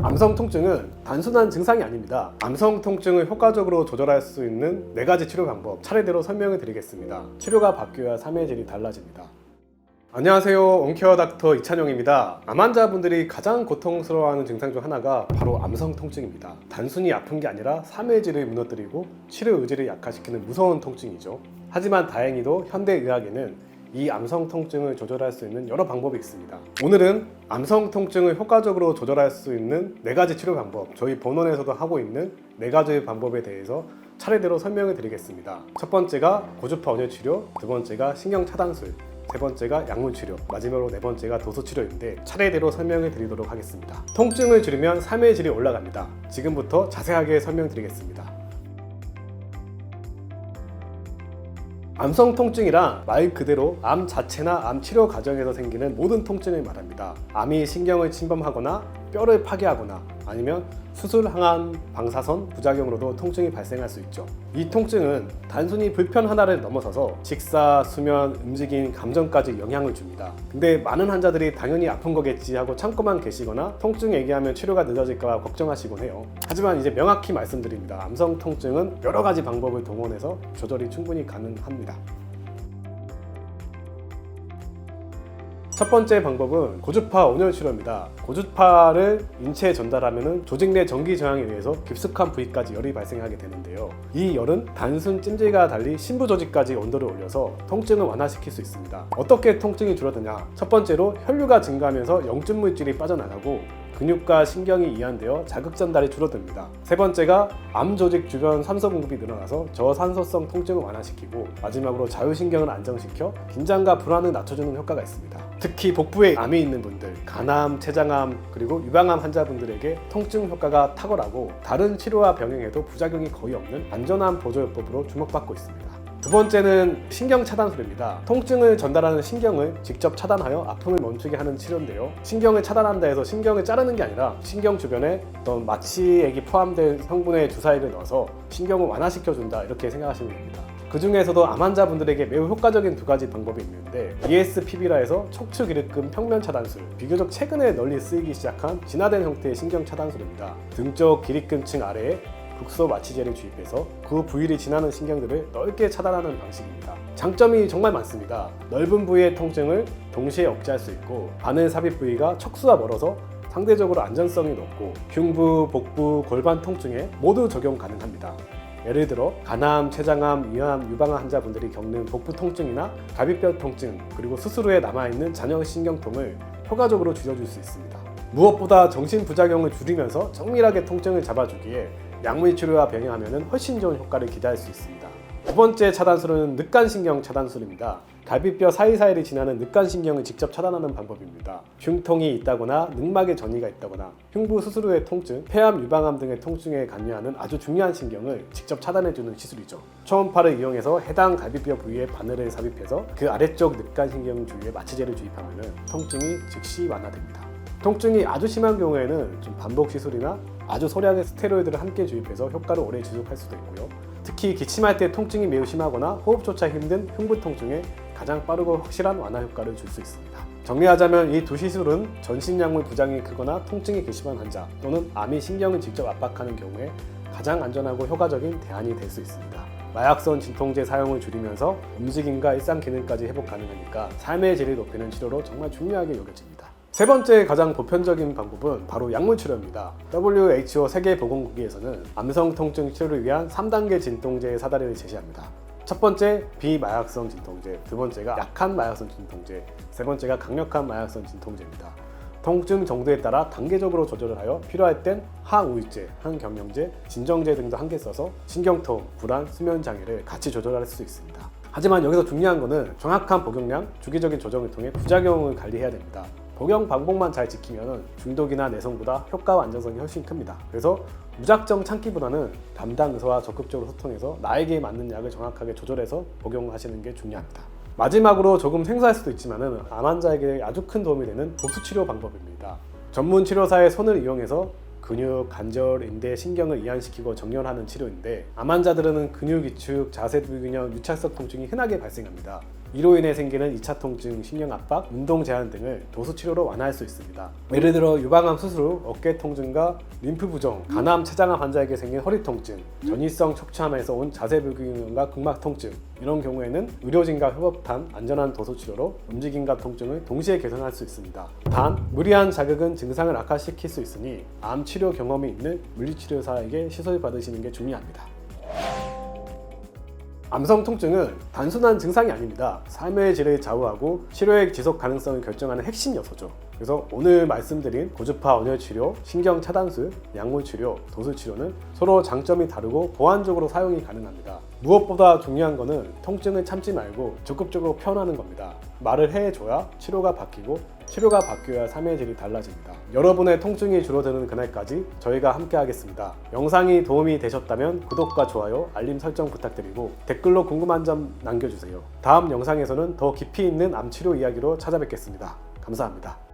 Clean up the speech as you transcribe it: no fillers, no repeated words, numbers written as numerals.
암성 통증은 단순한 증상이 아닙니다. 암성 통증을 효과적으로 조절할 수 있는 4가지 치료 방법 차례대로 설명해 드리겠습니다. 치료가 바뀌어야 삶의 질이 달라집니다. 안녕하세요, 온케어 닥터 이찬용입니다. 암 환자분들이 가장 고통스러워하는 증상 중 하나가 바로 암성 통증입니다. 단순히 아픈 게 아니라 삶의 질을 무너뜨리고 치료 의지를 약화시키는 무서운 통증이죠. 하지만 다행히도 현대의학에는 이 암성 통증을 조절할 수 있는 여러 방법이 있습니다. 오늘은 암성 통증을 효과적으로 조절할 수 있는 4가지 치료 방법, 저희 본원에서도 하고 있는 4가지 방법에 대해서 차례대로 설명해 드리겠습니다. 첫 번째가 고주파 온열 치료, 두 번째가 신경 차단술, 세 번째가 약물 치료, 마지막으로 4번째가 도수 치료인데 차례대로 설명해 드리도록 하겠습니다. 통증을 줄이면 삶의 질이 올라갑니다. 지금부터 자세하게 설명드리겠습니다. 암성 통증이란 말 그대로 암 자체나 암 치료 과정에서 생기는 모든 통증을 말합니다. 암이 신경을 침범하거나 뼈를 파괴하거나 아니면 수술, 항암, 방사선, 부작용으로도 통증이 발생할 수 있죠. 이 통증은 단순히 불편 하나를 넘어서서 식사, 수면, 움직임, 감정까지 영향을 줍니다. 근데 많은 환자들이 당연히 아픈 거겠지 하고 참고만 계시거나 통증 얘기하면 치료가 늦어질까 걱정하시곤 해요. 하지만 이제 명확히 말씀드립니다. 암성 통증은 여러 가지 방법을 동원해서 조절이 충분히 가능합니다. 첫 번째 방법은 고주파 온열 치료입니다. 고주파를 인체에 전달하면 조직 내 전기 저항에 의해서 깊숙한 부위까지 열이 발생하게 되는데요. 이 열은 단순 찜질과 달리 심부 조직까지 온도를 올려서 통증을 완화시킬 수 있습니다. 어떻게 통증이 줄어드냐? 첫 번째로 혈류가 증가하면서 영줄 물질이 빠져나가고 근육과 신경이 이완되어 자극 전달이 줄어듭니다. 세 번째가 암 조직 주변 산소 공급이 늘어나서 저산소성 통증을 완화시키고 마지막으로 자율신경을 안정시켜 긴장과 불안을 낮춰주는 효과가 있습니다. 특히 복부에 암이 있는 분들, 간암, 췌장암, 그리고 유방암 환자분들에게 통증 효과가 탁월하고 다른 치료와 병행해도 부작용이 거의 없는 안전한 보조요법으로 주목받고 있습니다. 두 번째는 신경 차단술입니다. 통증을 전달하는 신경을 직접 차단하여 아픔을 멈추게 하는 치료인데요. 신경을 차단한다 해서 신경을 자르는 게 아니라 신경 주변에 어떤 마취액이 포함된 성분의 주사액을 넣어서 신경을 완화시켜준다 이렇게 생각하시면 됩니다. 그 중에서도 암 환자분들에게 매우 효과적인 2가지 방법이 있는데 ESPB라 해서 척추기립근 평면 차단술, 비교적 최근에 널리 쓰이기 시작한 진화된 형태의 신경 차단술입니다. 등 쪽 기립근층 아래에 국소 마취제를 주입해서 그 부위를 지나는 신경들을 넓게 차단하는 방식입니다. 장점이 정말 많습니다. 넓은 부위의 통증을 동시에 억제할 수 있고 바늘 삽입 부위가 척수와 멀어서 상대적으로 안전성이 높고 흉부, 복부, 골반 통증에 모두 적용 가능합니다. 예를 들어 간암, 췌장암, 위암, 유방암 환자분들이 겪는 복부 통증이나 갈비뼈 통증, 그리고 수술 후에 남아있는 잔여 신경통을 효과적으로 줄여줄 수 있습니다. 무엇보다 정신부작용을 줄이면서 정밀하게 통증을 잡아주기에 약물 치료와 병행하면 훨씬 좋은 효과를 기대할 수 있습니다. 두 번째 차단술은 늑간신경 차단술입니다. 갈비뼈 사이사이를 지나는 늑간신경을 직접 차단하는 방법입니다. 흉통이 있다거나 늑막에 전이가 있다거나 흉부 수술 후의 통증, 폐암, 유방암 등의 통증에 관여하는 아주 중요한 신경을 직접 차단해주는 시술이죠. 초음파를 이용해서 해당 갈비뼈 부위에 바늘을 삽입해서 그 아래쪽 늑간신경 주위에 마취제를 주입하면 통증이 즉시 완화됩니다. 통증이 아주 심한 경우에는 좀 반복 시술이나 아주 소량의 스테로이드를 함께 주입해서 효과를 오래 지속할 수도 있고요. 특히 기침할 때 통증이 매우 심하거나 호흡조차 힘든 흉부 통증에 가장 빠르고 확실한 완화 효과를 줄 수 있습니다. 정리하자면 이 2 시술은 전신약물 부작용이 크거나 통증이 괘씸한 환자 또는 암이 신경을 직접 압박하는 경우에 가장 안전하고 효과적인 대안이 될 수 있습니다. 마약성 진통제 사용을 줄이면서 움직임과 일상 기능까지 회복 가능하니까 삶의 질을 높이는 치료로 정말 중요하게 여겨집니다. 세 번째 가장 보편적인 방법은 바로 약물 치료입니다. WHO 세계보건기구에서는 암성 통증 치료를 위한 3단계 진통제의 사다리를 제시합니다. 첫 번째 비마약성 진통제, 두 번째가 약한 마약성 진통제, 세 번째가 강력한 마약성 진통제입니다. 통증 정도에 따라 단계적으로 조절을 하여 필요할 땐 항우울제, 항경련제, 진정제 등도 함께 써서 신경통, 불안, 수면 장애를 같이 조절할 수 있습니다. 하지만 여기서 중요한 것은 정확한 복용량, 주기적인 조정을 통해 부작용을 관리해야 됩니다. 복용 방법만 잘 지키면 중독이나 내성보다 효과와 안전성이 훨씬 큽니다. 그래서 무작정 참기보다는 담당 의사와 적극적으로 소통해서 나에게 맞는 약을 정확하게 조절해서 복용하시는 게 중요합니다. 마지막으로 조금 생소할 수도 있지만 암 환자에게 아주 큰 도움이 되는 보수치료 방법입니다. 전문 치료사의 손을 이용해서 근육, 관절, 인대, 신경을 이완시키고 정렬하는 치료인데 암 환자들은 근육 위축, 자세 불균형, 유착성 통증이 흔하게 발생합니다. 이로 인해 생기는 2차 통증, 신경 압박, 운동 제한 등을 도수 치료로 완화할 수 있습니다. 예를 들어 유방암 수술 후 어깨 통증과 림프 부종, 간암, 췌장암 환자에게 생긴 허리 통증, 전이성 척추암에서 온 자세 불균형과 근막 통증, 이런 경우에는 의료진과 협업한 안전한 도수 치료로 움직임과 통증을 동시에 개선할 수 있습니다. 단, 무리한 자극은 증상을 악화시킬 수 있으니 암 치료 경험이 있는 물리치료사에게 시술 받으시는 게 중요합니다. 암성 통증은 단순한 증상이 아닙니다. 삶의 질을 좌우하고 치료의 지속 가능성을 결정하는 핵심 요소죠. 그래서 오늘 말씀드린 고주파 온열 치료, 신경 차단술, 약물 치료, 도수 치료는 서로 장점이 다르고 보완적으로 사용이 가능합니다. 무엇보다 중요한 것은 통증을 참지 말고 적극적으로 표현하는 겁니다. 말을 해줘야 치료가 바뀌고 치료가 바뀌어야 삶의 질이 달라집니다. 여러분의 통증이 줄어드는 그날까지 저희가 함께 하겠습니다. 영상이 도움이 되셨다면 구독과 좋아요, 알림 설정 부탁드리고 댓글로 궁금한 점 남겨주세요. 다음 영상에서는 더 깊이 있는 암 치료 이야기로 찾아뵙겠습니다. 감사합니다.